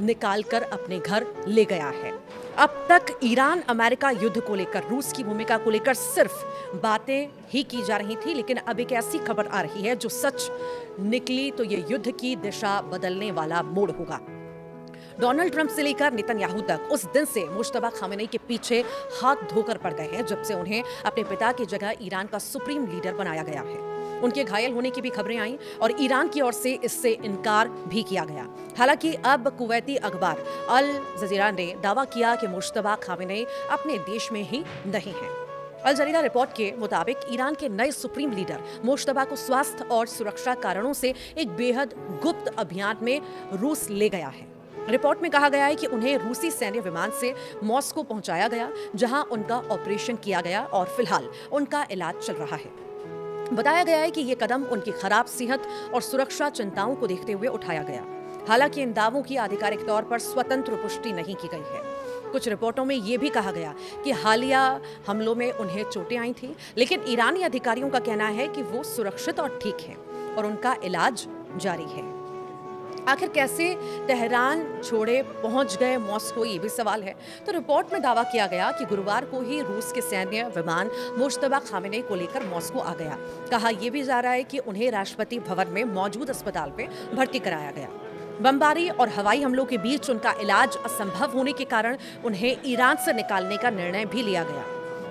निकालकर अपने घर ले गया है। अब तक ईरान अमेरिका युद्ध को लेकर, रूस की भूमिका को लेकर सिर्फ बातें ही की जा रही थी, लेकिन अब एक ऐसी खबर आ रही है जो सच निकली तो ये युद्ध की दिशा बदलने वाला मोड़ होगा। डोनाल्ड ट्रंप से लेकर नेतन्याहू तक उस दिन से मुश्तबा खामेनी के पीछे हाथ धोकर पड़ गए हैं जब से उन्हें अपने पिता की जगह ईरान का सुप्रीम लीडर बनाया गया है। उनके घायल होने की भी खबरें आईं और ईरान की ओर से इससे इनकार भी किया गया। हालांकि अब कुवैती अखबार अल जजीरा ने दावा किया कि मुश्तबा खामेनी अपने देश में ही नहीं है। अल जजीरा रिपोर्ट के मुताबिक ईरान के नए सुप्रीम लीडर मुश्तबा को स्वास्थ्य और सुरक्षा कारणों से एक बेहद गुप्त अभियान में रूस ले गया है। रिपोर्ट में कहा गया है कि उन्हें रूसी सैन्य विमान से मॉस्को पहुंचाया गया, जहां उनका ऑपरेशन किया गया और फिलहाल उनका इलाज चल रहा है। बताया गया है कि ये कदम उनकी खराब सेहत और सुरक्षा चिंताओं को देखते हुए उठाया गया। हालांकि इन दावों की आधिकारिक तौर पर स्वतंत्र पुष्टि नहीं की गई है। कुछ रिपोर्टों में ये भी कहा गया कि हालिया हमलों में उन्हें चोटें आई थी, लेकिन ईरानी अधिकारियों का कहना है कि वो सुरक्षित और ठीक हैं और उनका इलाज जारी है। आखिर कैसे तेहरान छोड़े पहुंच गए मॉस्को, ये भी सवाल है। तो रिपोर्ट में दावा किया गया कि गुरुवार को ही रूस के सैन्य विमान मुश्तबा खामेनी को लेकर मॉस्को आ गया। कहा यह भी जा रहा है कि उन्हें राष्ट्रपति भवन में मौजूद अस्पताल में भर्ती कराया गया। बमबारी और हवाई हमलों के बीच उनका इलाज असंभव होने के कारण उन्हें ईरान से निकालने का निर्णय भी लिया गया।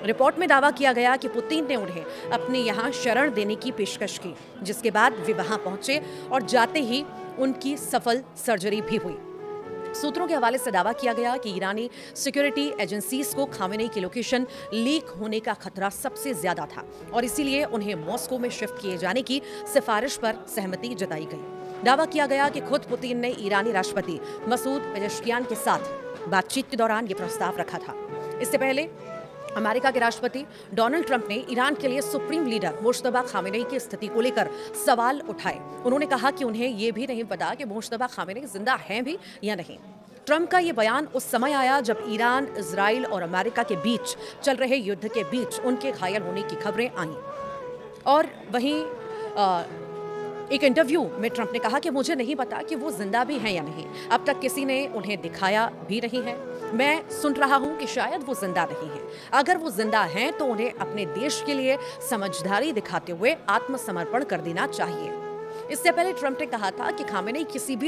रिपोर्ट में दावा किया गया कि पुतिन ने उन्हें अपने यहाँ शरण देने की पेशकश की, जिसके बाद वे वहां पहुंचे और जाते ही उनकी सफल सर्जरी भी हुई। सूत्रों के हवाले से दावा किया गया कि ईरानी सिक्योरिटी एजेंसीज को खामेनी की लोकेशन लीक होने का खतरा सबसे ज्यादा था और इसीलिए उन्हें मॉस्को में शिफ्ट किए जाने की सिफारिश पर सहमति जताई गई। दावा किया गया कि खुद पुतिन ने ईरानी राष्ट्रपति मसूद पेजेश्कियान के साथ बातचीत के दौरान ये प्रस्ताव रखा था। इससे पहले अमेरिका के राष्ट्रपति डोनाल्ड ट्रंप ने ईरान के लिए सुप्रीम लीडर मुश्तबा खामेनी की स्थिति को लेकर सवाल उठाए। उन्होंने कहा कि उन्हें ये भी नहीं पता कि मुश्तबा खामेनी जिंदा हैं भी या नहीं। ट्रंप का ये बयान उस समय आया जब ईरान, इजराइल और अमेरिका के बीच चल रहे युद्ध के बीच उनके घायल होने की खबरें आईं। और वहीं एक इंटरव्यू में ट्रंप ने कहा कि मुझे नहीं पता कि वो जिंदा भी हैं या नहीं। अब तक किसी ने उन्हें दिखाया भी नहीं है। मैं सुन रहा हूं कि शायद वो जिंदा नहीं है। अगर वो जिंदा हैं तो उन्हें अपने देश के लिए समझदारी दिखाते हुए आत्मसमर्पण कर देना चाहिए। इससे पहले ट्रंप ने कहा था कि खामेनी किसी भी